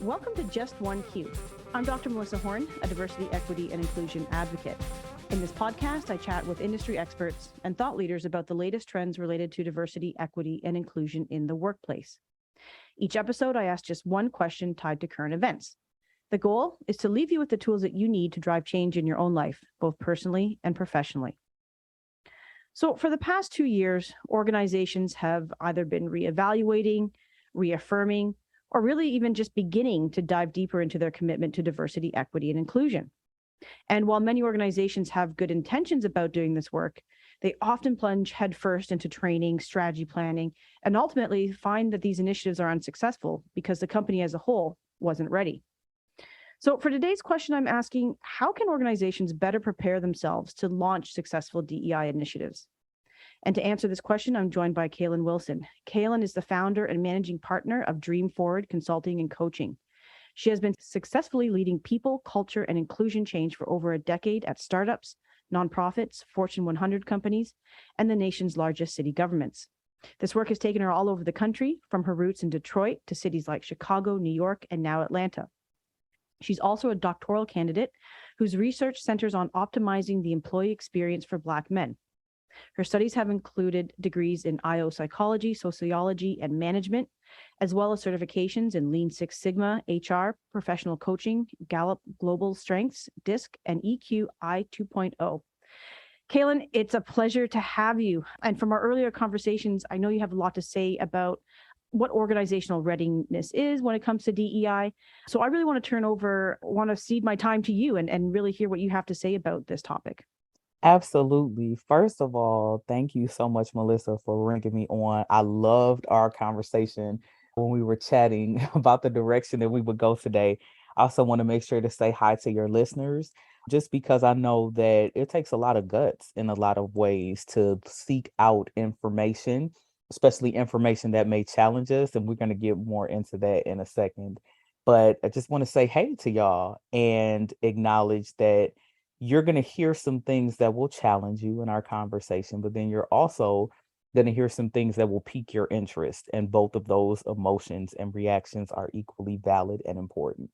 Welcome to Just One Q. I'm Dr. Melissa Horne, a diversity, equity, and inclusion advocate. In this podcast, I chat with industry experts and thought leaders about the latest trends related to diversity, equity, and inclusion in the workplace. Each episode, I ask just one question tied to current events. The goal is to leave you with the tools that you need to drive change in your own life, both personally and professionally. So for the past 2 years, organizations have either been reevaluating, reaffirming, or really even just beginning to dive deeper into their commitment to diversity, equity, and inclusion. And while many organizations have good intentions about doing this work, they often plunge headfirst into training, strategy planning, and ultimately find that these initiatives are unsuccessful because the company as a whole wasn't ready. So for today's question, I'm asking, how can organizations better prepare themselves to launch successful DEI initiatives? And to answer this question, I'm joined by Kalyn Wilson. Kalyn is the founder and managing partner of Dream Forward Consulting and Coaching. She has been successfully leading people, culture, and inclusion change for over a decade at startups, nonprofits, Fortune 100 companies, and the nation's largest city governments. This work has taken her all over the country, from her roots in Detroit to cities like Chicago, New York, and now Atlanta. She's also a doctoral candidate whose research centers on optimizing the employee experience for Black men. Her studies have included degrees in IO psychology, sociology, and management, as well as certifications in Lean Six Sigma, HR, professional coaching, Gallup Global Strengths, DISC, and EQI 2.0. Kalyn, it's a pleasure to have you. And from our earlier conversations, I know you have a lot to say about what organizational readiness is when it comes to DEI. So I really want to cede my time to you and really hear what you have to say about this topic. Absolutely. First of all, thank you so much, Melissa, for bringing me on. I loved our conversation when we were chatting about the direction that we would go today. I also want to make sure to say hi to your listeners, just because I know that it takes a lot of guts in a lot of ways to seek out information, especially information that may challenge us. And we're going to get more into that in a second. But I just want to say hey to y'all and acknowledge that you're going to hear some things that will challenge you in our conversation, but then you're also going to hear some things that will pique your interest. And both of those emotions and reactions are equally valid and important.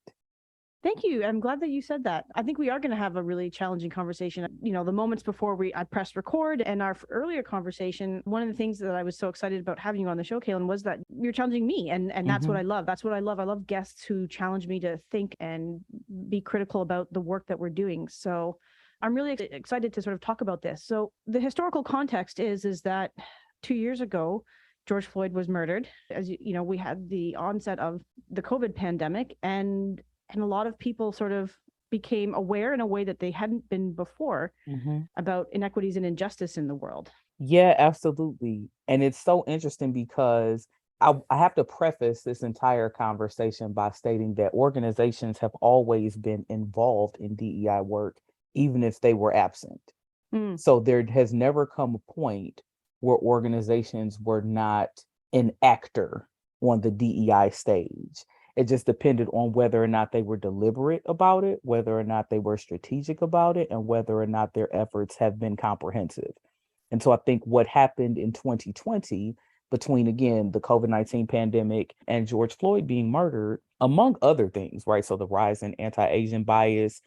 Thank you. I'm glad that you said that. I think we are going to have a really challenging conversation. You know, the moments before I pressed record and our earlier conversation, one of the things that I was so excited about having you on the show, Kalyn, was that you're challenging me. And that's what I love. That's what I love. I love guests who challenge me to think and be critical about the work that we're doing. So I'm really excited to sort of talk about this. So the historical context is that 2 years ago, George Floyd was murdered. As you know, we had the onset of the COVID pandemic, and a lot of people sort of became aware in a way that they hadn't been before about inequities and injustice in the world. Yeah, absolutely. And it's so interesting because I have to preface this entire conversation by stating that organizations have always been involved in DEI work, even if they were absent. So there has never come a point where organizations were not an actor on the DEI stage. It just depended on whether or not they were deliberate about it, whether or not they were strategic about it, and whether or not their efforts have been comprehensive. And so I think what happened in 2020 between, again, the COVID-19 pandemic and George Floyd being murdered, among other things, right? So the rise in anti-Asian bias,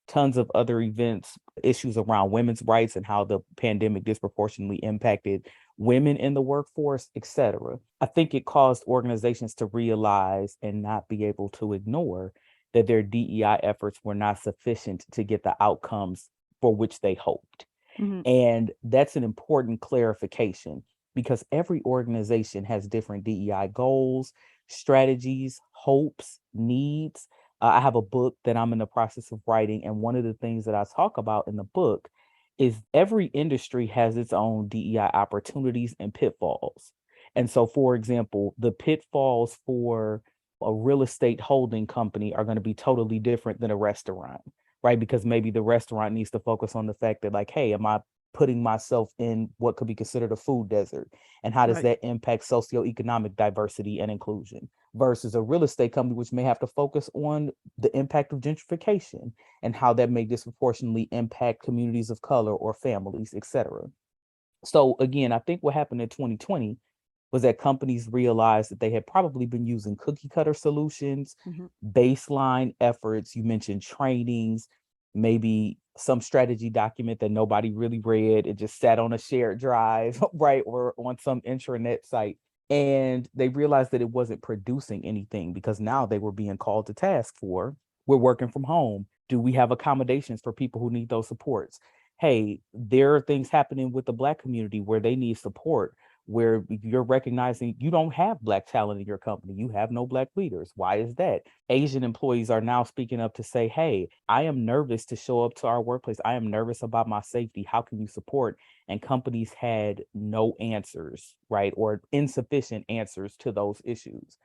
tons of other events, issues around women's rights and how the pandemic disproportionately impacted women in the workforce, et cetera. I think it caused organizations to realize and not be able to ignore that their DEI efforts were not sufficient to get the outcomes for which they hoped. And that's an important clarification because every organization has different DEI goals, strategies, hopes, needs. I have a book that I'm in the process of writing. And one of the things that I talk about in the book is every industry has its own DEI opportunities and pitfalls. And so, for example, the pitfalls for a real estate holding company are going to be totally different than a restaurant, right? Because maybe the restaurant needs to focus on the fact that, like, hey, am I putting myself in what could be considered a food desert? And how does that impact socioeconomic diversity and inclusion? Versus a real estate company, which may have to focus on the impact of gentrification and how that may disproportionately impact communities of color or families, et cetera. So again, I think what happened in 2020 was that companies realized that they had probably been using cookie cutter solutions, baseline efforts. You mentioned trainings, maybe some strategy document that nobody really read. It just sat on a shared drive, right? Or on some intranet site. And they realized that it wasn't producing anything because now they were being called to task for, we're working from home. Do we have accommodations for people who need those supports? Hey, there are things happening with the Black community where they need support, where you're recognizing you don't have Black talent in your company. You have no Black leaders. Why is that? Asian employees are now speaking up to say, hey, I am nervous to show up to our workplace. I am nervous about my safety. How can you support? And companies had no answers, right? Or insufficient answers to those issues.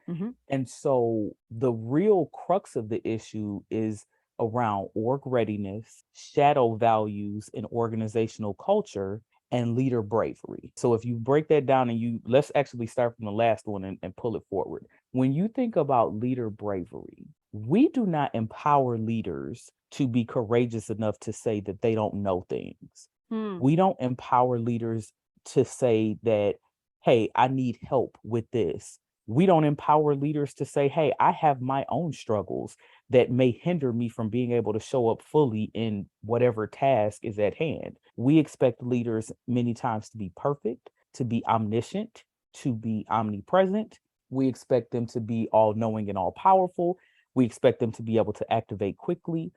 And so the real crux of the issue is around org readiness, shadow values, and organizational culture, and leader bravery. So if you break that down and let's actually start from the last one and pull it forward. When you think about leader bravery, we do not empower leaders to be courageous enough to say that they don't know things. We don't empower leaders to say that, hey, I need help with this. We don't empower leaders to say, hey, I have my own struggles that may hinder me from being able to show up fully in whatever task is at hand. We expect leaders many times to be perfect, to be omniscient, to be omnipresent. We expect them to be all knowing and all powerful. We expect them to be able to activate quickly.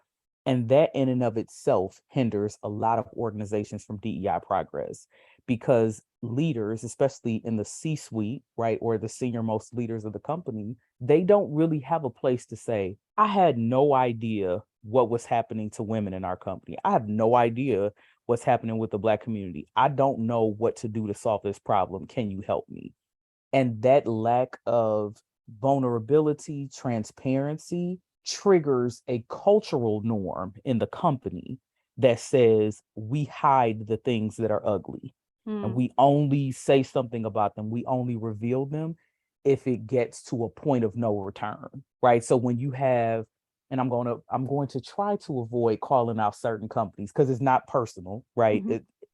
And that in and of itself hinders a lot of organizations from DEI progress, because leaders, especially in the C-suite, right, or the senior most leaders of the company, they don't really have a place to say, I had no idea what was happening to women in our company. I have no idea what's happening with the Black community. I don't know what to do to solve this problem. Can you help me? And that lack of vulnerability, transparency triggers a cultural norm in the company that says we hide the things that are ugly and we only say something about them. We only reveal them if it gets to a point of no return, right? So when you have, and I'm going to try to avoid calling out certain companies because it's not personal, right?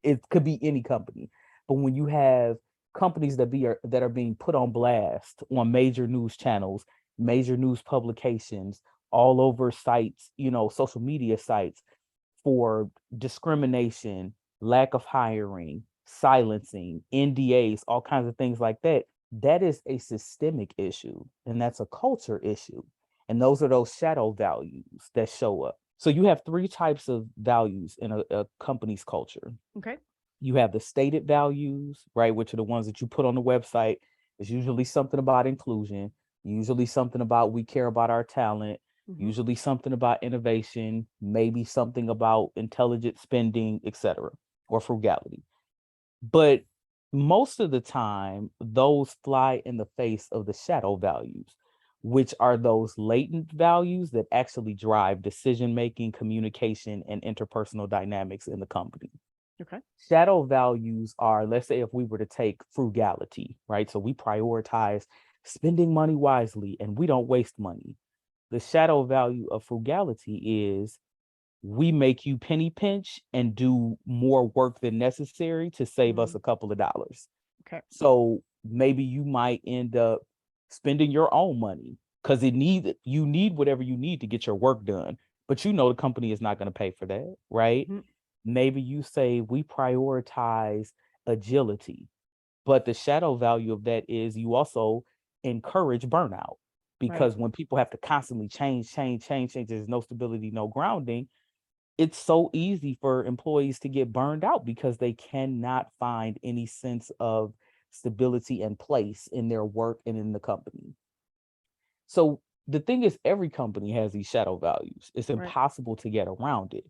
It could be any company, but when you have companies that are being put on blast on major news channels, major news publications, all over sites, social media sites, for discrimination, lack of hiring, silencing, NDAs, all kinds of things like that, that is a systemic issue, and that's a culture issue. And those are those shadow values that show up. So you have three types of values in a company's culture. Okay. You have the stated values, right, which are the ones that you put on the website. It's usually something about inclusion, usually something about we care about our talent, usually something about innovation, maybe something about intelligent spending, etc., or frugality. But most of the time, those fly in the face of the shadow values, which are those latent values that actually drive decision-making, communication, and interpersonal dynamics in the company. Okay. Shadow values are, let's say, if we were to take frugality, right? So we prioritize spending money wisely and we don't waste money. The shadow value of frugality is we make you penny pinch and do more work than necessary to save us a couple of dollars. Okay. So maybe you might end up spending your own money because you need whatever you need to get your work done, but the company is not going to pay for that, right? Maybe you say we prioritize agility, but the shadow value of that is you also encourage burnout, because when people have to constantly change, there's no stability, no grounding. It's so easy for employees to get burned out because they cannot find any sense of stability and place in their work and in the company. So the thing is, every company has these shadow values. It's impossible to get around it.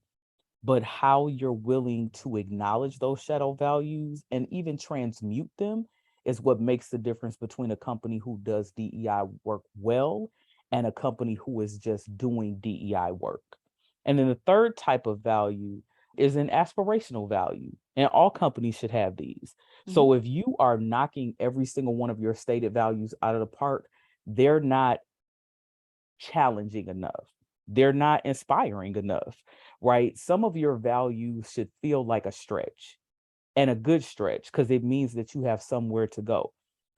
But how you're willing to acknowledge those shadow values and even transmute them is what makes the difference between a company who does DEI work well and a company who is just doing DEI work. And then the third type of value is an aspirational value, and all companies should have these. So if you are knocking every single one of your stated values out of the park, they're not challenging enough. They're not inspiring enough, right? Some of your values should feel like a stretch, and a good stretch, because it means that you have somewhere to go.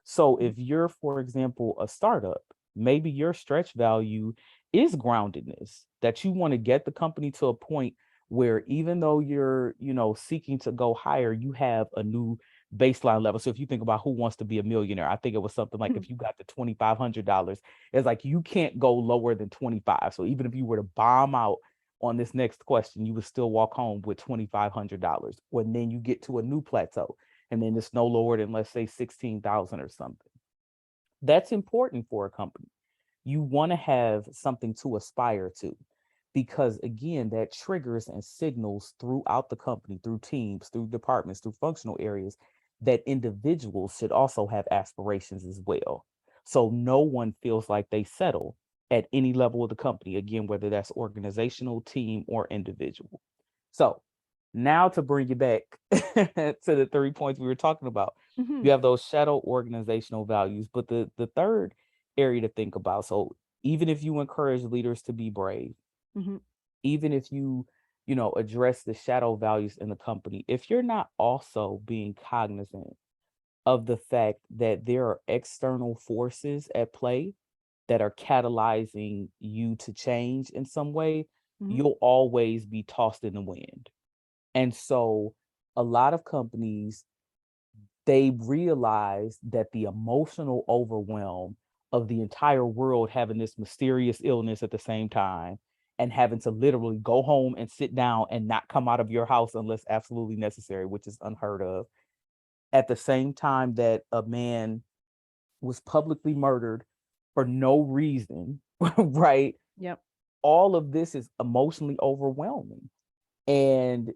So if you're, for example, a startup, maybe your stretch value is groundedness, that you want to get the company to a point where even though you're, seeking to go higher, you have a new baseline level. So if you think about Who Wants to Be a Millionaire, I think it was something like if you got the $2,500, it's like you can't go lower than 25. So even if you were to bomb out on this next question, you would still walk home with $2,500. When then you get to a new plateau, and then it's no lower than, let's say, 16,000 or something. That's important for a company. You want to have something to aspire to, because again, that triggers and signals throughout the company, through teams, through departments, through functional areas, that individuals should also have aspirations as well. So no one feels like they settle at any level of the company, again, whether that's organizational, team, or individual. So now to bring you back to the 3 points we were talking about, you have those shadow organizational values, but the third area to think about. So even if you encourage leaders to be brave, even if you address the shadow values in the company, if you're not also being cognizant of the fact that there are external forces at play that are catalyzing you to change in some way, you'll always be tossed in the wind. And so a lot of companies, they realize that the emotional overwhelm of the entire world having this mysterious illness at the same time, and having to literally go home and sit down and not come out of your house unless absolutely necessary, which is unheard of. At the same time that a man was publicly murdered for no reason, right? Yep. All of this is emotionally overwhelming. And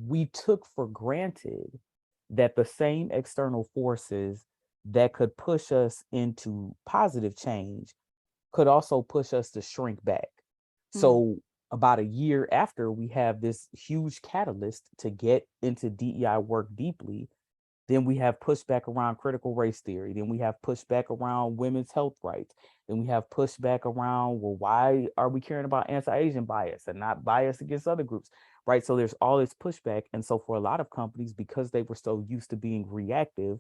we took for granted that the same external forces that could push us into positive change could also push us to shrink back. So about a year after we have this huge catalyst to get into DEI work deeply, then we have pushback around critical race theory. Then we have pushback around women's health rights. Then we have pushback around, well, why are we caring about anti-Asian bias and not bias against other groups, right? So there's all this pushback. And so for a lot of companies, because they were so used to being reactive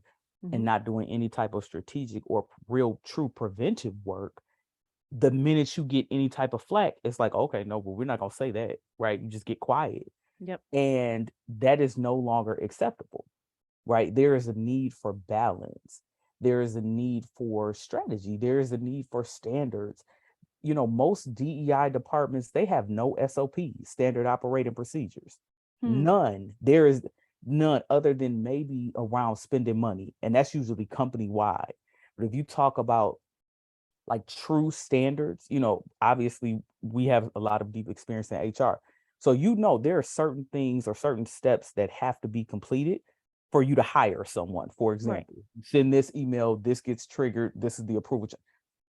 and not doing any type of strategic or real true preventive work, the minute you get any type of flack, it's like, okay, no, but we're not going to say that, right? You just get quiet. Yep. And that is no longer acceptable. Right? There is a need for balance. There is a need for strategy. There is a need for standards. Most DEI departments, they have no SOPs, standard operating procedures. None. There is none, other than maybe around spending money. And that's usually company wide. But if you talk about like true standards, obviously we have a lot of deep experience in HR. So, there are certain things or certain steps that have to be completed for you to hire someone. For example, send this email, this gets triggered, this is the approval.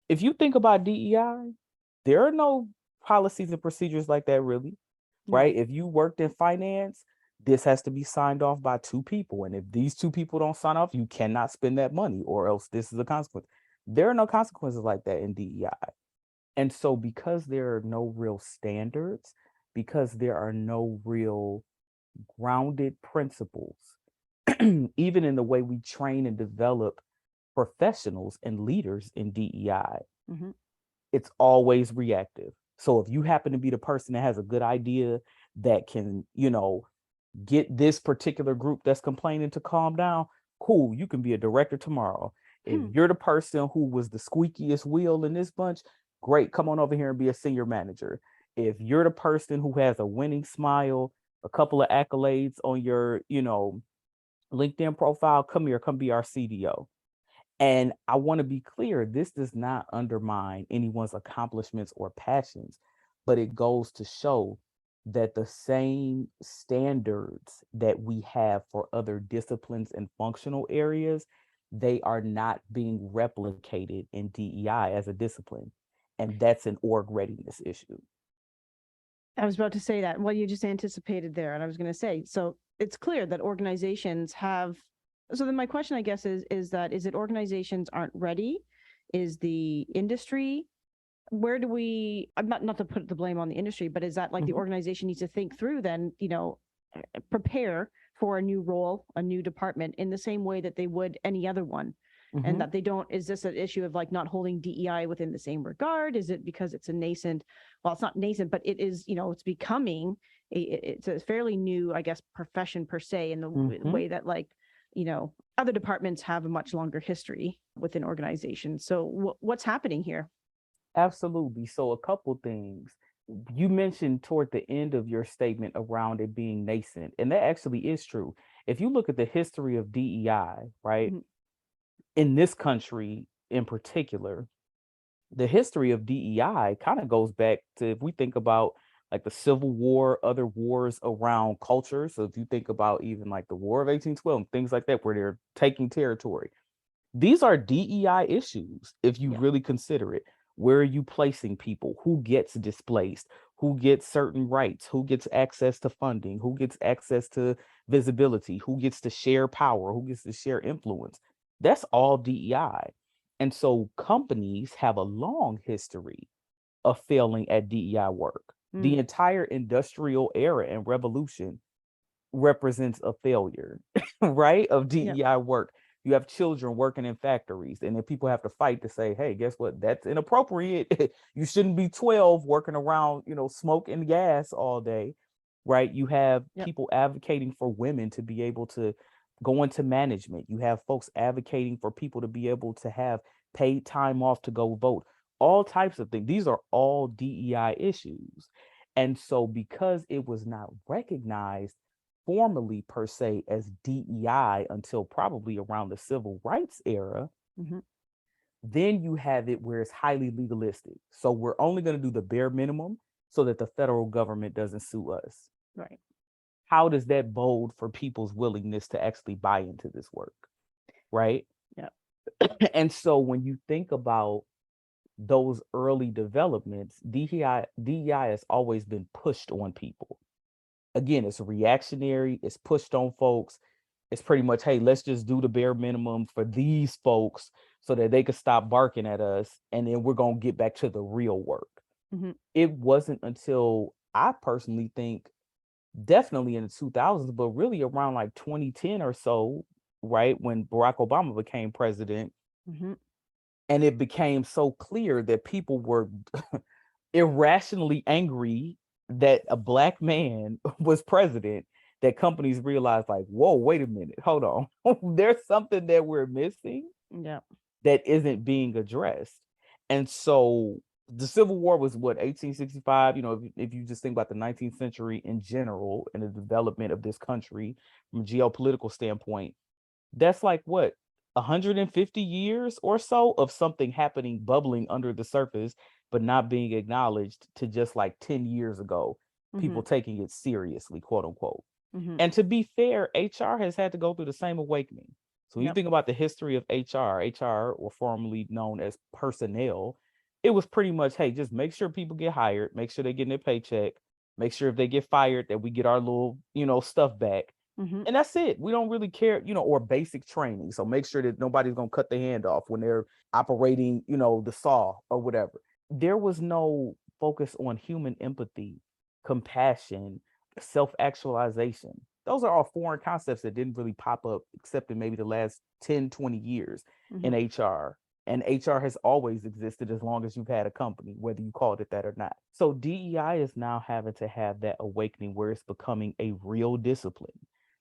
If you think about DEI, there are no policies and procedures like that, really, right? If you worked in finance, this has to be signed off by 2 people. And if these 2 people don't sign off, you cannot spend that money, or else this is a consequence. There are no consequences like that in DEI. And so because there are no real standards, because there are no real grounded principles, even in the way we train and develop professionals and leaders in DEI, it's always reactive. So if you happen to be the person that has a good idea that can, get this particular group that's complaining to calm down, cool, you can be a director tomorrow. If you're the person who was the squeakiest wheel in this bunch, great, come on over here and be a senior manager. If you're the person who has a winning smile, a couple of accolades on your, LinkedIn profile, come here, come be our CDO. And I want to be clear, this does not undermine anyone's accomplishments or passions, but it goes to show that the same standards that we have for other disciplines and functional areas, they are not being replicated in DEI as a discipline. And that's an org readiness issue. I was about to say that. Well, you just anticipated there. And I was going to say, so it's clear that organizations have. So then my question, I guess, is it organizations aren't ready? Is the industry, where do we, I'm not to put the blame on the industry, but is that like the organization needs to think through then, prepare for a new role, a new department in the same way that they would any other one? and Mhm. that they don't, is this an issue of like not holding DEI within the same regard? Is it because it's a nascent, well, it's not nascent, but it is, it's becoming it's a fairly new, I guess, profession per se, in the Mhm. way that like, other departments have a much longer history within organizations. So what's happening here? Absolutely. So a couple things. You mentioned toward the end of your statement around it being nascent, and that actually is true. If you look at the history of DEI, right, Mhm. in this country in particular, the history of DEI kind of goes back to, if we think about like the Civil War, other wars around culture. So if you think about even like the War of 1812 and things like that, where they're taking territory, these are DEI issues if you Yeah. really consider it. Where are you placing people? Who gets displaced? Who gets certain rights? Who gets access to funding? Who gets access to visibility? Who gets to share power? Who gets to share influence? That's all DEI. And so companies have a long history of failing at DEI work. Mm. The entire industrial era and revolution represents a failure, right? Of Yeah. DEI work. You have children working in factories, and then people have to fight to say, hey, guess what? That's inappropriate. You shouldn't be 12 working around, smoke and gas all day, right? You have Yep. people advocating for women to be able to go into management. You have folks advocating for people to be able to have paid time off to go vote, all types of things. These are all DEI issues. And so, because it was not recognized formally per se as DEI until probably around the civil rights era, Hmm. then you have it where it's highly legalistic. So we're only going to do the bare minimum so that the federal government doesn't sue us. Right. How does that bode for people's willingness to actually buy into this work? Right. Yeah. And so when you think about those early developments, DEI has always been pushed on people. Again, it's reactionary, it's pushed on folks. It's pretty much, hey, let's just do the bare minimum for these folks so that they could stop barking at us, and then we're going to get back to the real work. Hmm. It wasn't until, I personally think, definitely in the 2000s, but really around like 2010 or so, right, when Barack Obama became president, Hmm. and it became so clear that people were irrationally angry that a black man was president, that companies realized, like, whoa, wait a minute, hold on. There's something that we're missing Yeah. that isn't being addressed. And so the Civil War was what, 1865? If you just think about the 19th century in general and the development of this country from a geopolitical standpoint, that's like what, 150 years or so of something happening, bubbling under the surface, but not being acknowledged, to just like 10 years ago, Hmm. people taking it seriously, quote unquote. Hmm. And to be fair, HR has had to go through the same awakening. So when you Yep. think about the history of HR, or formerly known as personnel, it was pretty much, hey, just make sure people get hired, make sure they get their paycheck, make sure if they get fired that we get our little, stuff back. Hmm. And that's it. We don't really care, or basic training. So make sure that nobody's going to cut their hand off when they're operating, the saw or whatever. There was no focus on human empathy, compassion, self-actualization. Those are all foreign concepts that didn't really pop up except in maybe the last 10, 20 years in Hmm. HR. And HR has always existed as long as you've had a company, whether you called it that or not. So DEI is now having to have that awakening where it's becoming a real discipline.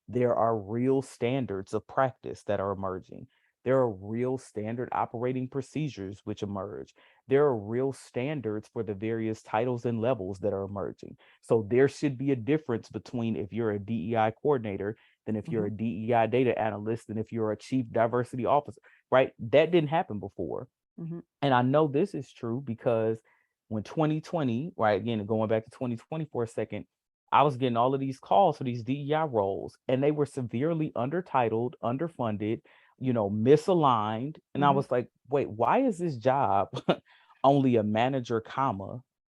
There are real standards of practice that are emerging. There are real standard operating procedures which emerge. There are real standards for the various titles and levels that are emerging. So there should be a difference between if you're a DEI coordinator, than if you're Hmm. a DEI data analyst, than if you're a chief diversity officer, right? That didn't happen before. Hmm. And I know this is true because when 2020, right, again, going back to 2020 for a second, I was getting all of these calls for these DEI roles, and they were severely undertitled, underfunded, misaligned. And I Hmm. was like, wait, why is this job only a manager,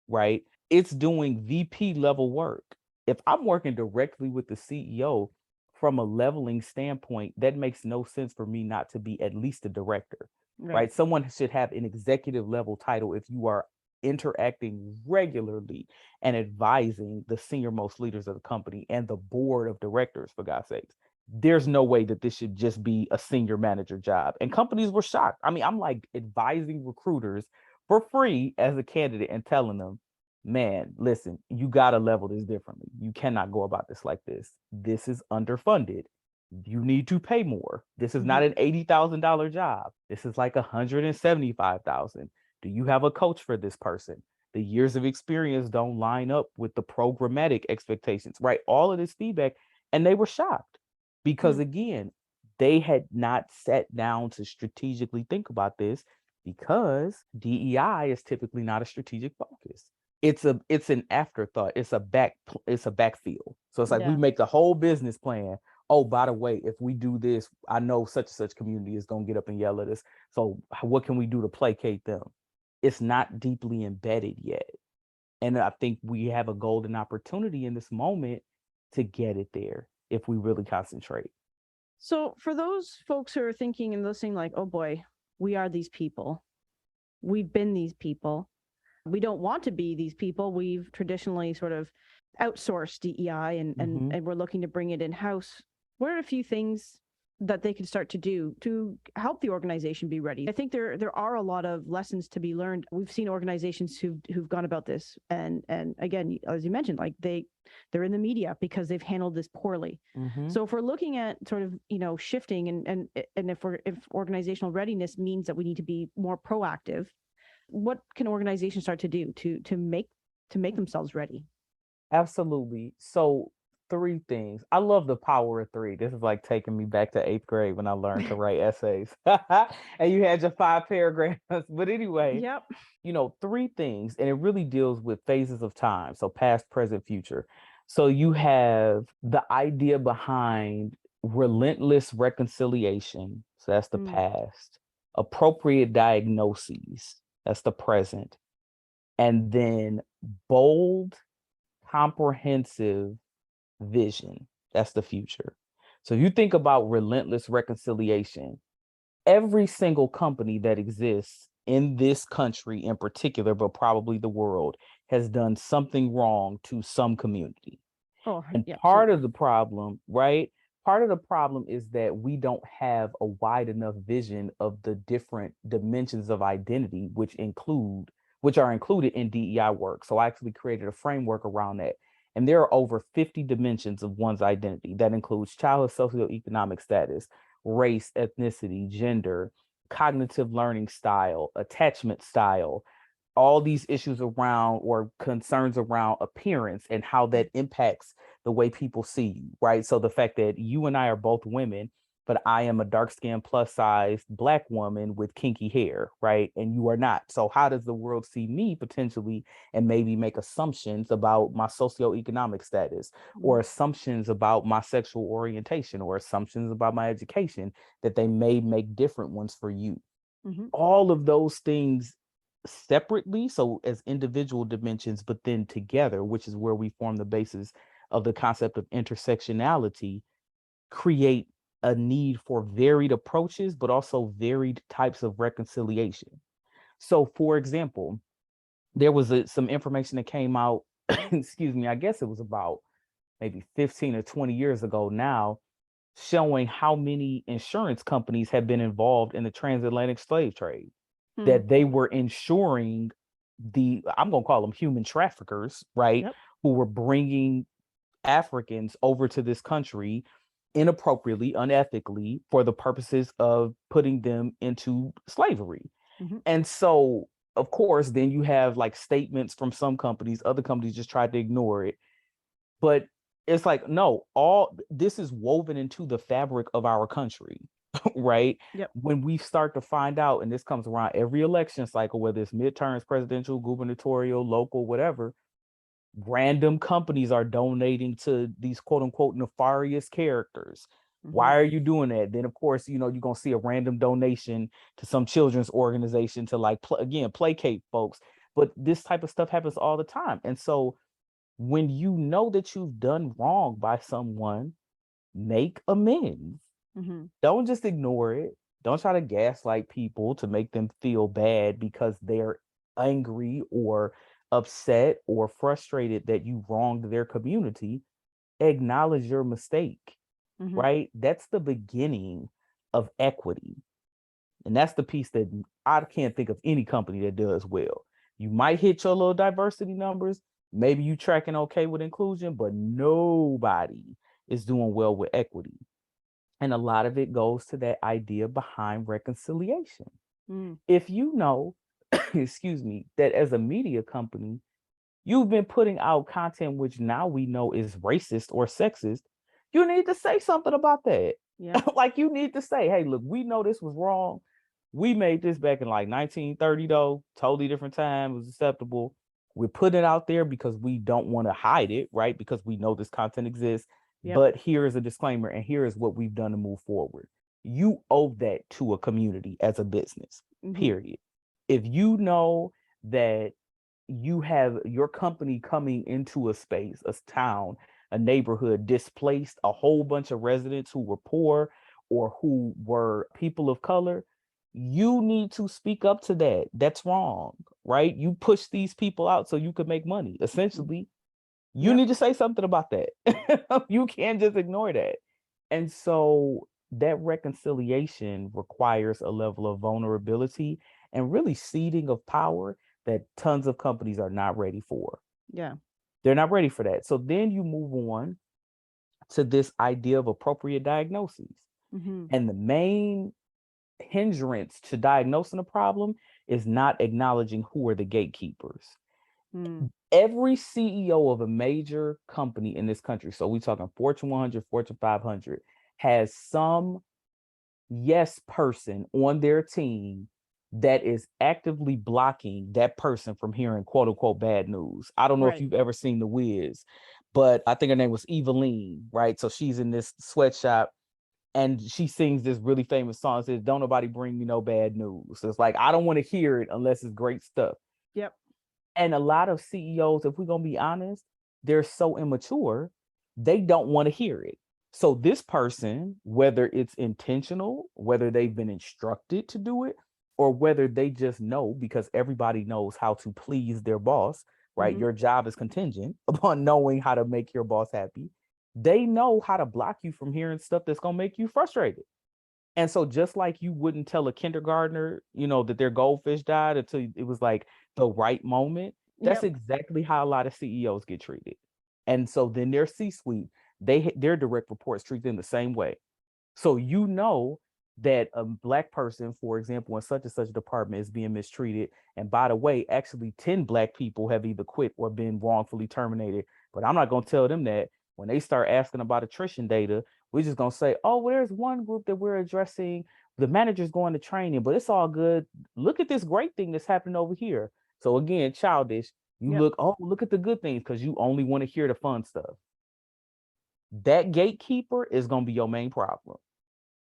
right? It's doing VP level work. If I'm working directly with the CEO from a leveling standpoint, that makes no sense for me not to be at least a director, Right. right? Someone should have an executive level title if you are interacting regularly and advising the senior most leaders of the company and the board of directors, for God's sakes. there's no way that this should just be a senior manager job. And companies were shocked. I mean, I'm like advising recruiters for free as a candidate and telling them, man, listen, you got to level this differently. You cannot go about this like this. This is underfunded. You need to pay more. This is not an $80,000 job. This is like $175,000. Do you have a coach for this person? The years of experience don't line up with the programmatic expectations, right? All of this feedback. And they were shocked because, again, they had not sat down to strategically think about this, because DEI is typically not a strategic focus. It's an afterthought. It's a backfield. So it's like we make the whole business plan. Oh, by the way, if we do this, I know such and such community is going to get up and yell at us. So what can we do to placate them? It's not deeply embedded yet. And I think we have a golden opportunity in this moment to get it there if we really concentrate. So for those folks who are thinking and listening like, oh boy, we are these people. We've been these people. We don't want to be these people. We've traditionally sort of outsourced DEI and we're looking to bring it in-house. What are a few things that they can start to do to help the organization be ready? I think there are a lot of lessons to be learned. We've seen organizations who've gone about this, and again, as you mentioned, like they're in the media because they've handled this poorly. So if we're looking at sort of shifting and if organizational readiness means that we need to be more proactive, what can organizations start to do to make themselves ready? Absolutely. So 3 things. I love the power of 3. This is like taking me back to 8th grade when I learned to write essays. And you had your 5 paragraphs. But anyway, 3 things, and it really deals with phases of time. So past, present, future. So you have the idea behind relentless reconciliation. So that's the past. Appropriate diagnoses. That's the present. And then bold, comprehensive vision. That's the future. So you think about relentless reconciliation. Every single company that exists in this country in particular, but probably the world, has done something wrong to some community. And part of the problem, right? Part of the problem is that we don't have a wide enough vision of the different dimensions of identity, which are included in DEI work. So I actually created a framework around that. And there are over 50 dimensions of one's identity. That includes childhood socioeconomic status, race, ethnicity, gender, cognitive learning style, attachment style, all these issues around or concerns around appearance and how that impacts the way people see you, right? So the fact that you and I are both women, but I am a dark-skinned, plus-sized Black woman with kinky hair, right? And you are not. So how does the world see me potentially and maybe make assumptions about my socioeconomic status or assumptions about my sexual orientation or assumptions about my education that they may make different ones for you? All of those things separately, so as individual dimensions, but then together, which is where we form the basis of the concept of intersectionality, create a need for varied approaches, but also varied types of reconciliation. So, for example, there was some information that came out, excuse me, I guess it was about maybe 15 or 20 years ago now, showing how many insurance companies have been involved in the transatlantic slave trade, that they were insuring I'm going to call them human traffickers, right? Who were bringing Africans over to this country inappropriately, unethically, for the purposes of putting them into slavery. And so, of course, then you have like statements from some companies, other companies just tried to ignore it. But it's like, no, all this is woven into the fabric of our country, right? When we start to find out, and this comes around every election cycle, whether it's midterms, presidential, gubernatorial, local, whatever, random companies are donating to these quote unquote nefarious characters. Why are you doing that? Then of course, you're going to see a random donation to some children's organization to like, placate folks. But this type of stuff happens all the time. And so when you know that you've done wrong by someone, make amends. Don't just ignore it. Don't try to gaslight people to make them feel bad because they're angry or upset or frustrated that you wronged their community. Acknowledge your mistake Mhm. right? That's the beginning of equity. And that's the piece that I can't think of any company that does well. You might hit your little diversity numbers. Maybe you tracking okay with inclusion, but nobody is doing well with equity. And a lot of it goes to that idea behind reconciliation. Mm. If you know, excuse me, that as a media company, you've been putting out content which now we know is racist or sexist, you need to say something about that. Yeah. Like you need to say, hey, look, we know this was wrong. We made this back in like 1930, though. Totally different time. It was acceptable. We put it out there because we don't want to hide it, right? Because we know this content exists. Yep. But here is a disclaimer, and here is what we've done to move forward. You owe that to a community as a business, Mhm. period. If you know that you have your company coming into a space, a town, a neighborhood, displaced a whole bunch of residents who were poor or who were people of color, you need to speak up to that. That's wrong, right? You push these people out so you could make money. Essentially, you Yep. need to say something about that. You can't just ignore that. And so that reconciliation requires a level of vulnerability and really ceding of power that tons of companies are not ready for. Yeah. They're not ready for that. So then you move on to this idea of appropriate diagnoses. Mhm. And the main hindrance to diagnosing a problem is not acknowledging who are the gatekeepers. Mm. Every CEO of a major company in this country, so we're talking Fortune 100, Fortune 500, has some yes person on their team that is actively blocking that person from hearing quote unquote bad news. I don't know if Right. you've ever seen The Wiz, but I think her name was Eveline, right? So she's in this sweatshop and she sings this really famous song. It says, "Don't nobody bring me no bad news." So it's like, I don't want to hear it unless it's great stuff. Yep. And a lot of CEOs, if we're going to be honest, they're so immature, they don't want to hear it. So this person, whether it's intentional, whether they've been instructed to do it, or whether they just know because everybody knows how to please their boss, right? Mhm. Your job is contingent upon knowing how to make your boss happy. They know how to block you from hearing stuff that's going to make you frustrated. And so just like you wouldn't tell a kindergartner, that their goldfish died until it was like the right moment, that's Yep. exactly how a lot of CEOs get treated. And so then their C-suite, their direct reports treat them the same way. So you know that a black person, for example, in such and such a department is being mistreated. And by the way, actually 10 black people have either quit or been wrongfully terminated. But I'm not going to tell them that. When they start asking about attrition data, we're just going to say, oh, well, there's one group that we're addressing. The manager's going to training, but it's all good. Look at this great thing that's happening over here. So again, childish. You Yep. look at the good things because you only want to hear the fun stuff. That gatekeeper is going to be your main problem.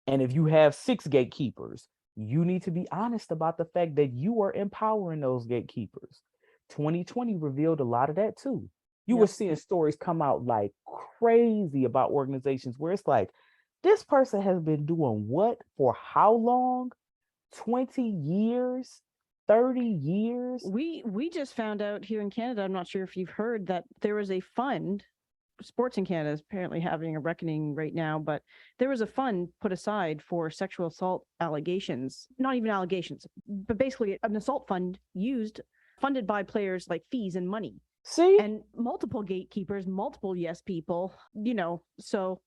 And if you have 6 gatekeepers, you need to be honest about the fact that you are empowering those gatekeepers. 2020 revealed a lot of that too. You were Yep. seeing stories come out like crazy about organizations where it's like, this person has been doing what for how long? 20 years, 30 years. We just found out here in Canada, I'm not sure if you've heard, that there was a fund. Sports in Canada is apparently having a reckoning right now, but there was a fund put aside for sexual assault allegations, not even allegations, but basically an assault fund funded by players, like fees and money, See? and multiple gatekeepers, multiple yes people, so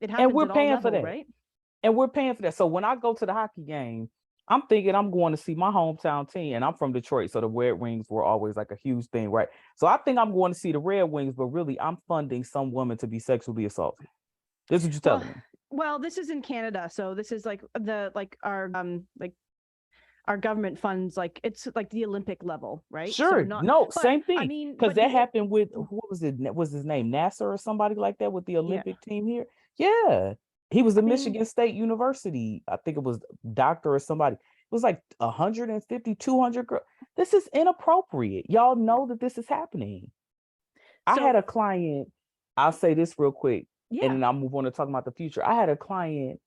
it And happens we're at all paying for levels, that. right? And we're paying for that. So when I go to the hockey game, I'm thinking I'm going to see my hometown team, and I'm from Detroit, so the Red Wings were always like a huge thing, right? So I think I'm going to see the Red Wings, but really I'm funding some woman to be sexually assaulted. This is what you're Well, telling me. well, this is in Canada, so this is like our government funds, like it's like the Olympic level, right? So Sure, not, no, but same I thing. mean, Because but that the happened with what was it? Was his name Nasser or somebody like that with the yeah, Olympic team here? Yeah, he was I at mean, Michigan State University. I think it was doctor or somebody. It was like 150, 200 girls. This is inappropriate. Y'all know that this is happening. I had so a client. I'll say this real quick, and yeah, then I'll move on to talk about the future. I had a client,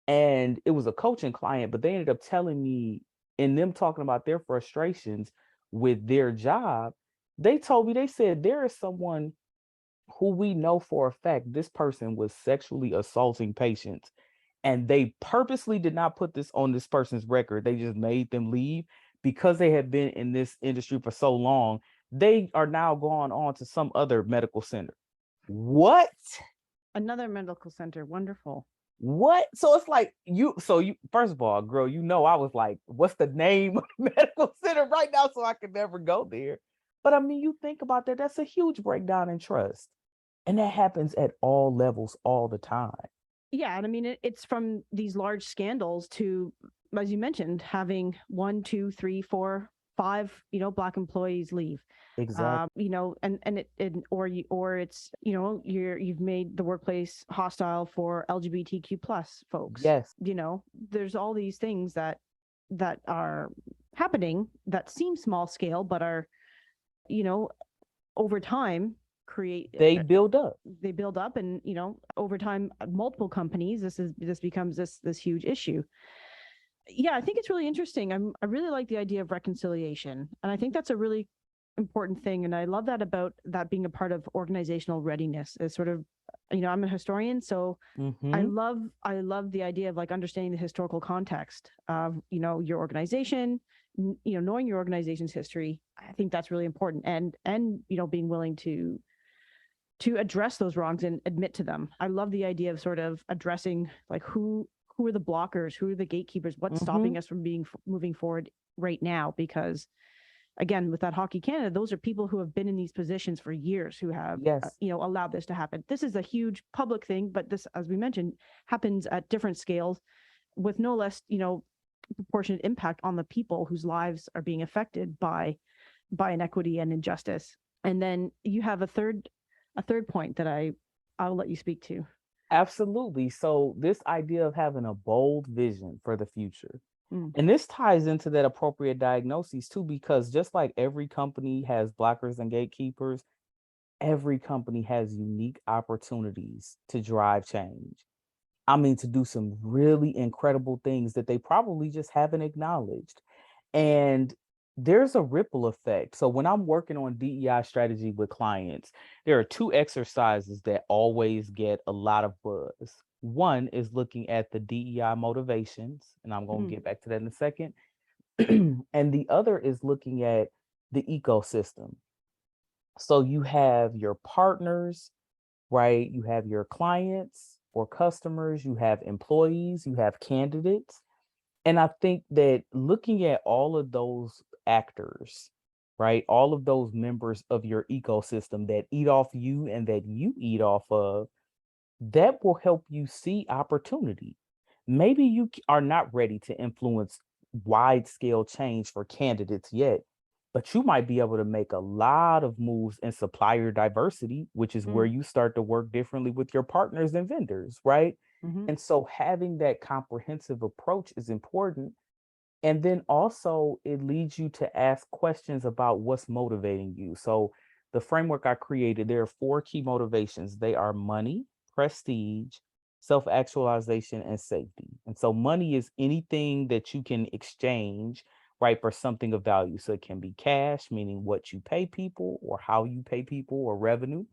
and it was a coaching client, but they ended up telling me, in them talking about their frustrations with their job, they told me, they said there is someone who we know for a fact this person was sexually assaulting patients, and they purposely did not put this on this person's record. They just made them leave because they had been in this industry for so long. They are now going on to some other medical center. What? Another medical center. Wonderful. What? So it's like you first of all, girl, I was like, what's the name of the medical center right now? So I could never go there. But I mean, you think about that, that's a huge breakdown in trust. And that happens at all levels all the time. Yeah, and I mean it's from these large scandals to, as you mentioned, having 1, 2, 3, 4, 5, Black employees leave. Exactly. Or it's, you've made the workplace hostile for LGBTQ plus folks. Yes. There's all these things that are happening that seem small scale, but are, over time They build up. and over time, multiple companies, this becomes this huge issue. Yeah, I think it's really interesting. I really like the idea of reconciliation, and I think that's a really important thing, and I love that about that being a part of organizational readiness. Is sort of, I'm a historian, so I love the idea of like understanding the historical context of your organization, knowing your organization's history. I think that's really important, and being willing to address those wrongs and admit to them. I love the idea of sort of addressing like who are the blockers, who are the gatekeepers, what's stopping us from moving forward right now. Because again, with that Hockey Canada, those are people who have been in these positions for years, who have allowed this to happen. This is a huge public thing, but this, as we mentioned, happens at different scales with no less proportionate impact on the people whose lives are being affected by inequity and injustice. And then you have a third point that I'll let you speak to. Absolutely. So this idea of having a bold vision for the future. And this ties into that appropriate diagnosis too, because just like every company has blockers and gatekeepers, every company has unique opportunities to drive change. I mean, to do some really incredible things that they probably just haven't acknowledged. And there's a ripple effect. So when I'm working on DEI strategy with clients, there are 2 exercises that always get a lot of buzz. One is looking at the DEI motivations, and I'm going to get back to that in a second. And the other is looking at the ecosystem. So you have your partners, right? You have your clients or customers, you have employees, you have candidates. And I think that looking at all of those actors, right, all of those members of your ecosystem that eat off you and that you eat off of, that will help you see opportunity. Maybe you are not ready to influence wide scale change for candidates yet, but you might be able to make a lot of moves in supplier diversity, which is where you start to work differently with your partners and vendors, right? And so having that comprehensive approach is important. And then also it leads you to ask questions about what's motivating you. So the framework I created, there are 4 key motivations. They are money, prestige, self-actualization, and safety. And so money is anything that you can exchange, right, for something of value. So it can be cash, meaning what you pay people or how you pay people, or revenue.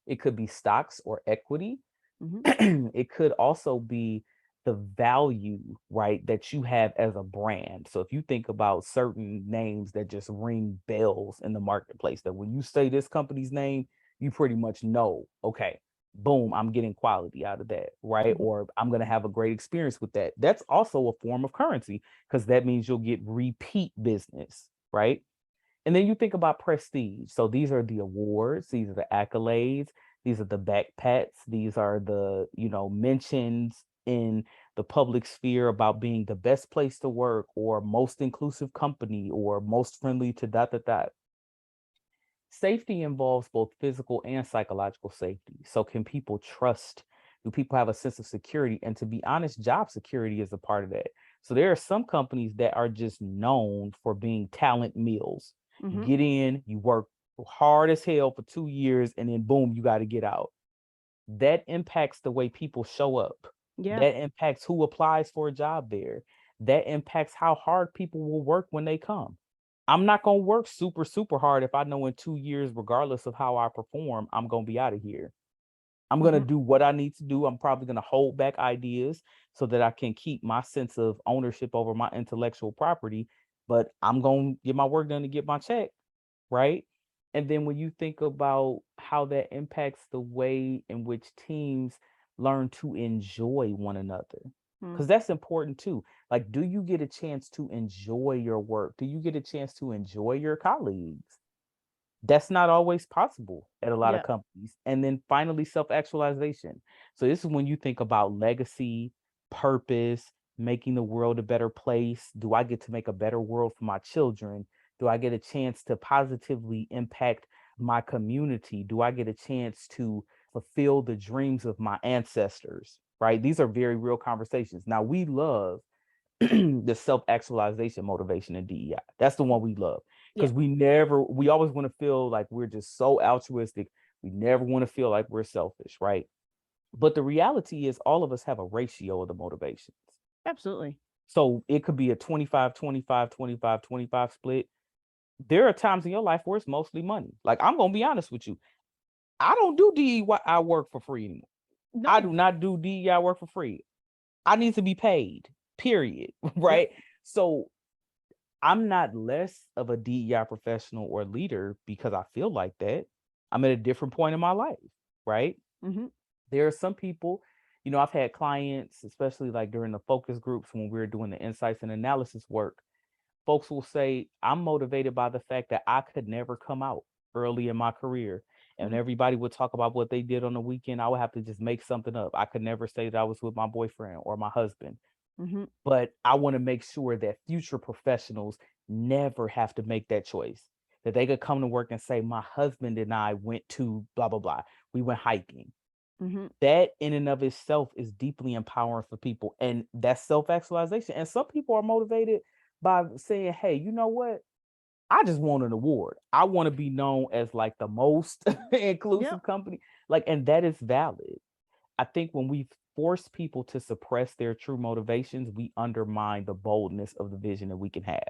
It could be stocks or equity. It could also be the value, right, that you have as a brand. So if you think about certain names that just ring bells in the marketplace, that when you say this company's name, you pretty much know, okay, boom, I'm getting quality out of that, right? Or I'm going to have a great experience with that. That's also a form of currency, because that means you'll get repeat business, right? And then you think about prestige. So these are the awards, these are the accolades, these are the backpats, these are the, mentions in the public sphere about being the best place to work, or most inclusive company, or most friendly to ... Safety involves both physical and psychological safety. So can people trust? Do people have a sense of security? And to be honest, job security is a part of that. So there are some companies that are just known for being talent mills. You get in, you work hard as hell for 2 years, and then boom, you got to get out. That impacts the way people show up. Yeah. That impacts who applies for a job there. That impacts how hard people will work when they come. I'm not going to work super, super hard if I know in 2 years, regardless of how I perform, I'm going to be out of here. I'm going to do what I need to do. I'm probably going to hold back ideas so that I can keep my sense of ownership over my intellectual property, but I'm going to get my work done to get my check, right? And then when you think about how that impacts the way in which teams learn to enjoy one another, because that's important too. Like, do you get a chance to enjoy your work? Do you get a chance to enjoy your colleagues? That's not always possible at a lot of companies. And then finally, self-actualization. So this is when you think about legacy, purpose, making the world a better place. Do I get to make a better world for my children? Do I get a chance to positively impact my community? Do I get a chance to fulfill the dreams of my ancestors? Right? These are very real conversations. Now, we love the self-actualization motivation in DEI. That's the one we love, because we always want to feel like we're just so altruistic. We never want to feel like we're selfish, right? But the reality is all of us have a ratio of the motivations. Absolutely. So it could be a 25, 25, 25, 25 split. There are times in your life where it's mostly money. Like, I'm going to be honest with you. I don't do DEI work for free anymore. No. I do not do DEI work for free. I need to be paid, period. Right? So I'm not less of a DEI professional or leader because I feel like that. I'm at a different point in my life, right? There are some people, I've had clients, especially like during the focus groups when we were doing the insights and analysis work, folks will say, I'm motivated by the fact that I could never come out early in my career. And everybody would talk about what they did on the weekend. I would have to just make something up. I could never say that I was with my boyfriend or my husband. But I want to make sure that future professionals never have to make that choice, that they could come to work and say, my husband and I went to blah, blah, blah. We went hiking. That in and of itself is deeply empowering for people. And that's self-actualization. And some people are motivated by saying, hey, you know what? I just want an award. I want to be known as like the most inclusive company. Like, and that is valid. I think when we force people to suppress their true motivations, we undermine the boldness of the vision that we can have,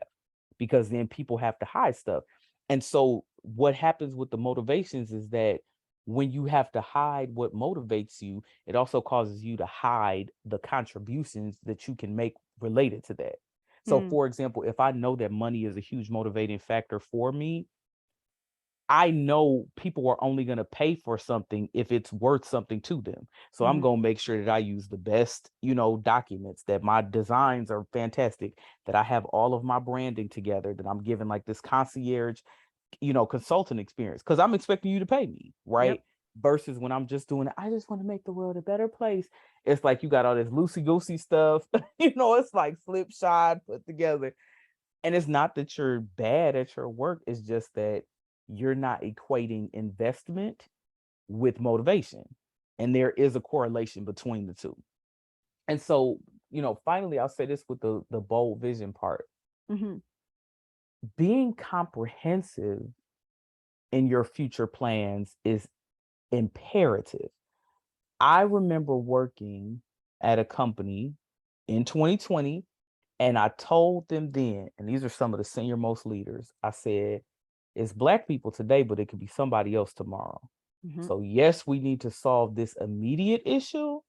because then people have to hide stuff. And so what happens with the motivations is that when you have to hide what motivates you, it also causes you to hide the contributions that you can make related to that. So, for example, if I know that money is a huge motivating factor for me, I know people are only going to pay for something if it's worth something to them. So I'm going to make sure that I use the best, documents, that my designs are fantastic, that I have all of my branding together, that I'm giving like this concierge, consulting experience, because I'm expecting you to pay me, right? Versus when I'm just doing it, I just want to make the world a better place. It's like you got all this loosey-goosey stuff, it's like slipshod put together. And it's not that you're bad at your work, it's just that you're not equating investment with motivation. And there is a correlation between the two. And so, finally, I'll say this with the bold vision part. Being comprehensive in your future plans is imperative. I remember working at a company in 2020, and I told them then, and these are some of the senior most leaders, I said, it's Black people today, but it could be somebody else tomorrow. So yes, we need to solve this immediate issue,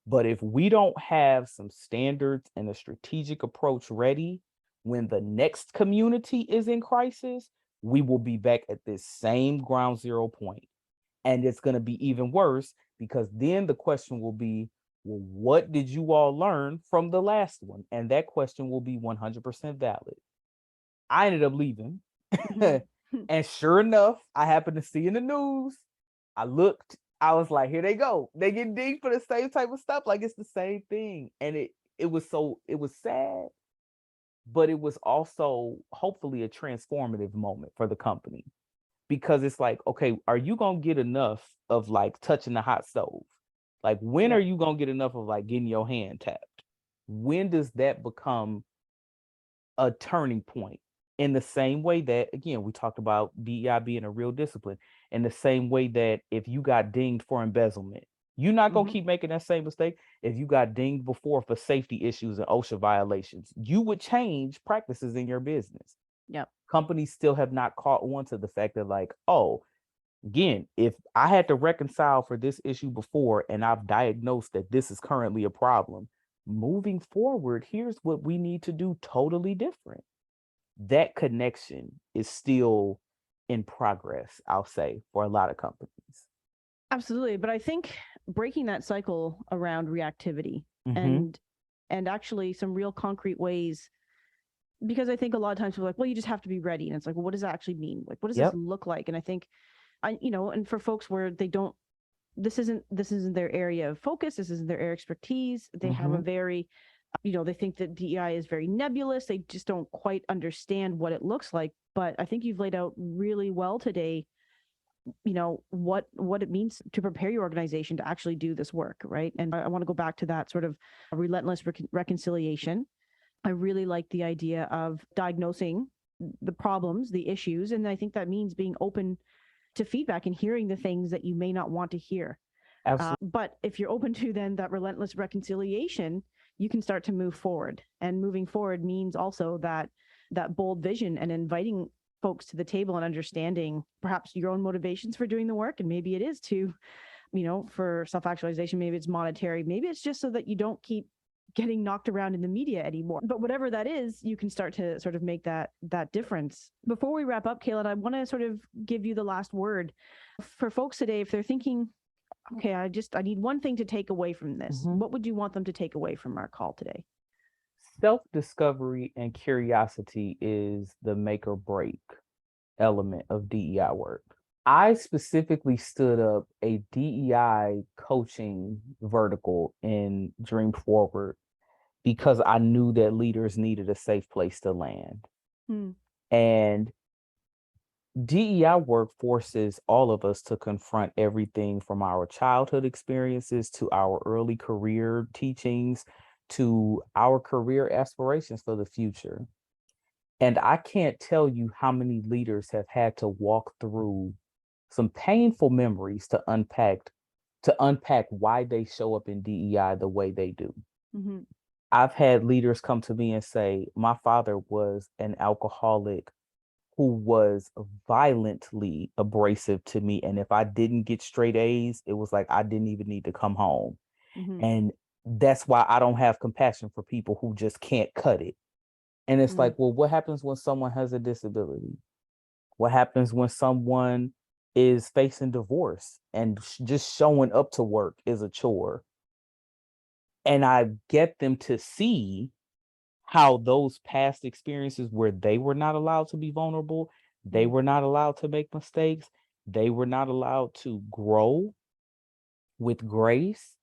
but if we don't have some standards and a strategic approach ready when the next community is in crisis, we will be back at this same ground zero point. And it's going to be even worse, because then the question will be, well, what did you all learn from the last one? And that question will be 100% valid. I ended up leaving. And sure enough, I happened to see in the news. I looked, I was like, here they go. They get dinged for the same type of stuff. Like, it's the same thing. And it was sad, but it was also hopefully a transformative moment for the company. Because it's like, okay, are you going to get enough of like touching the hot stove? Like, when are you going to get enough of like getting your hand tapped? When does that become a turning point? In the same way that, again, we talked about DEI being a real discipline, in the same way that if you got dinged for embezzlement, you're not going to keep making that same mistake. If you got dinged before for safety issues and OSHA violations, you would change practices in your business. Yep. Companies still have not caught on to the fact that, like, oh, again, if I had to reconcile for this issue before and I've diagnosed that this is currently a problem, moving forward, here's what we need to do totally different. That connection is still in progress, I'll say, for a lot of companies. Absolutely. But I think breaking that cycle around reactivity Mm-hmm. and actually some real concrete ways, because I think a lot of times we're like, well, you just have to be ready. And it's like, well, what does that actually mean? Like, what does this Yep. look like? And I think and for folks where they don't, this isn't their area of focus, this isn't their area of expertise. They have a Mm-hmm. very, they think that DEI is very nebulous. They just don't quite understand what it looks like. But I think you've laid out really well today, what it means to prepare your organization to actually do this work, right? And I want to go back to that sort of relentless reconciliation. I really like the idea of diagnosing the problems, the issues, and I think that means being open to feedback and hearing the things that you may not want to hear. Absolutely. But if you're open to then that relentless reconciliation, you can start to move forward. And moving forward means also that bold vision and inviting folks to the table and understanding perhaps your own motivations for doing the work. And maybe it is to, for self-actualization, maybe it's monetary, maybe it's just so that you don't keep getting knocked around in the media anymore. But whatever that is, you can start to sort of make that difference. Before we wrap up, Kalyn, I want to sort of give you the last word for folks today. If they're thinking, okay, I need one thing to take away from this, Mm-hmm. what would you want them to take away from our call today? Self-discovery and curiosity is the make or break element of DEI work. I specifically stood up a DEI coaching vertical in Dream Forward because I knew that leaders needed a safe place to land. And DEI work forces all of us to confront everything from our childhood experiences to our early career teachings to our career aspirations for the future. And I can't tell you how many leaders have had to walk through some painful memories to unpack why they show up in DEI the way they do. Mm-hmm. I've had leaders come to me and say, my father was an alcoholic who was violently abrasive to me. And if I didn't get straight A's, it was like I didn't even need to come home. Mm-hmm. And that's why I don't have compassion for people who just can't cut it. And it's like, well, what happens when someone has a disability? What happens when someone is facing divorce and just showing up to work is a chore? And I get them to see how those past experiences where they were not allowed to be vulnerable, they were not allowed to make mistakes, they were not allowed to grow with grace,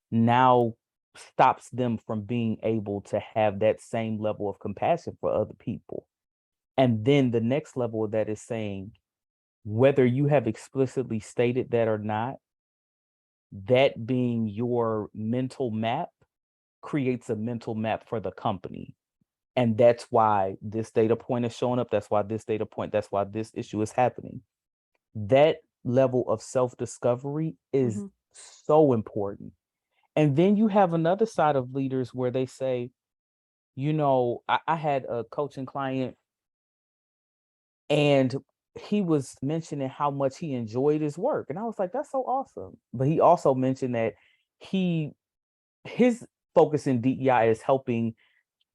now stops them from being able to have that same level of compassion for other people. And then the next level of that is saying, whether you have explicitly stated that or not, that being your mental map creates a mental map for the company. And that's why this data point is showing up. That's why this data point, that's why this issue is happening. That level of self-discovery is so important. And then you have another side of leaders where they say, I had a coaching client and he was mentioning how much he enjoyed his work. And I was like, that's so awesome. But he also mentioned that his focus in DEI is helping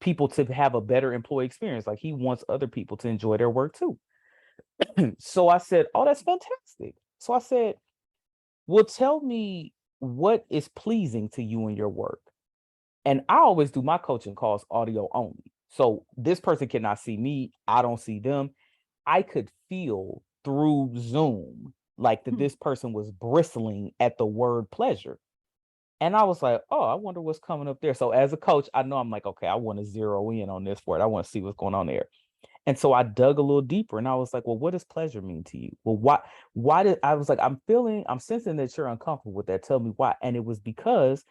people to have a better employee experience. Like he wants other people to enjoy their work too. So I said, oh, that's fantastic. So I said, well, tell me what is pleasing to you in your work. And I always do my coaching calls audio only. So this person cannot see me. I don't see them. I could feel through Zoom like that this person was bristling at the word pleasure. And I was like, oh, I wonder what's coming up there. So as a coach, I know I'm like, okay, I want to zero in on this word. I want to see what's going on there. And so I dug a little deeper and I was like, well, what does pleasure mean to you? Well, why did I was like, I'm sensing that you're uncomfortable with that. Tell me why. And it was because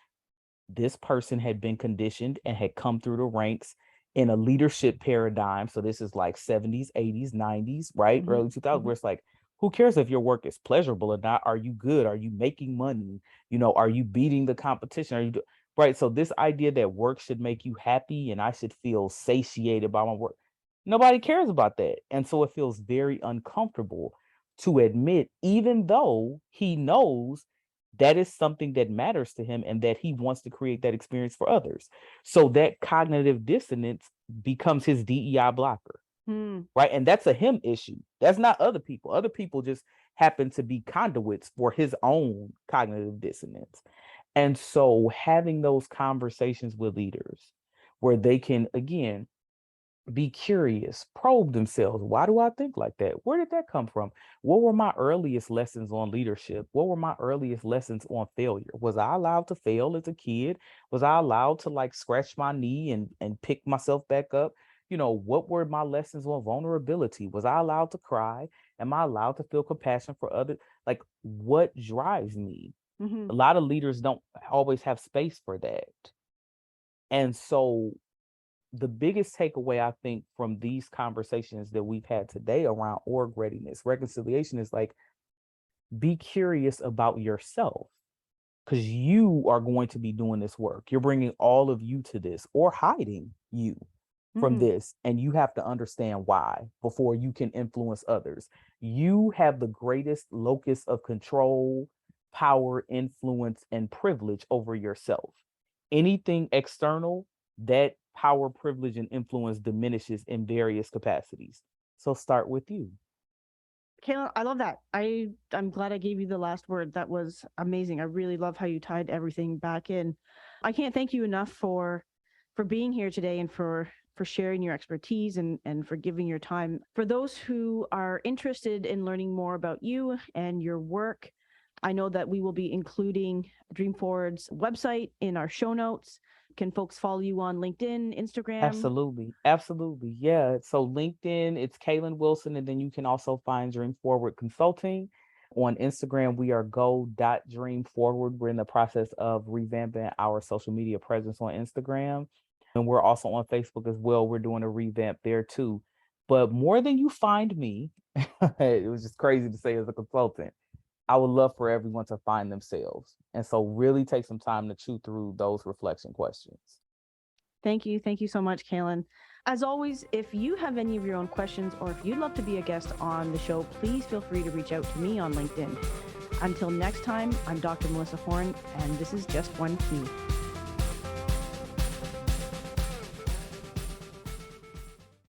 this person had been conditioned and had come through the ranks in a leadership paradigm. So this is like 70s, 80s, 90s, right? Early 2000s, where it's like, who cares if your work is pleasurable or not? Are you good? Are you making money? Are you beating the competition? Right? So this idea that work should make you happy and I should feel satiated by my work, Nobody cares about that. And so it feels very uncomfortable to admit, even though he knows that is something that matters to him and that he wants to create that experience for others. So that cognitive dissonance becomes his DEI blocker, Hmm. right? And that's a him issue. That's not other people. Other people just happen to be conduits for his own cognitive dissonance. And so having those conversations with leaders where they can, again, be curious, probe themselves. Why do I think like that? Where did that come from? What were my earliest lessons on leadership? What were my earliest lessons on failure? Was I allowed to fail as a kid? Was I allowed to like scratch my knee and pick myself back up? You know, what were my lessons on vulnerability? Was I allowed to cry? Am I allowed to feel compassion for others? Like, what drives me? Mm-hmm. A lot of leaders don't always have space for that. And so the biggest takeaway I think from these conversations that we've had today around org readiness, reconciliation is like, be curious about yourself because you are going to be doing this work. You're bringing all of you to this or hiding you from this. And you have to understand why before you can influence others. You have the greatest locus of control, power, influence, and privilege over yourself. Anything external, that power, privilege, and influence diminishes in various capacities. So start with you. Kalyn, I love that. I'm glad I gave you the last word. That was amazing. I really love how you tied everything back in. I can't thank you enough for being here today and for sharing your expertise and for giving your time. For those who are interested in learning more about you and your work, I know that we will be including Dream Forward's website in our show notes. Can folks follow you on LinkedIn, Instagram? Absolutely. Absolutely. Yeah. So LinkedIn, it's Kalyn Wilson. And then you can also find Dream Forward Consulting. On Instagram, we are go.dreamforward. We're in the process of revamping our social media presence on Instagram. And we're also on Facebook as well. We're doing a revamp there too. But more than you find me, it was just crazy to say as a consultant, I would love for everyone to find themselves. And so really take some time to chew through those reflection questions. Thank you. Thank you so much, Kalyn. As always, if you have any of your own questions or if you'd love to be a guest on the show, please feel free to reach out to me on LinkedIn. Until next time, I'm Dr. Melissa Horne, and this is Just One Key.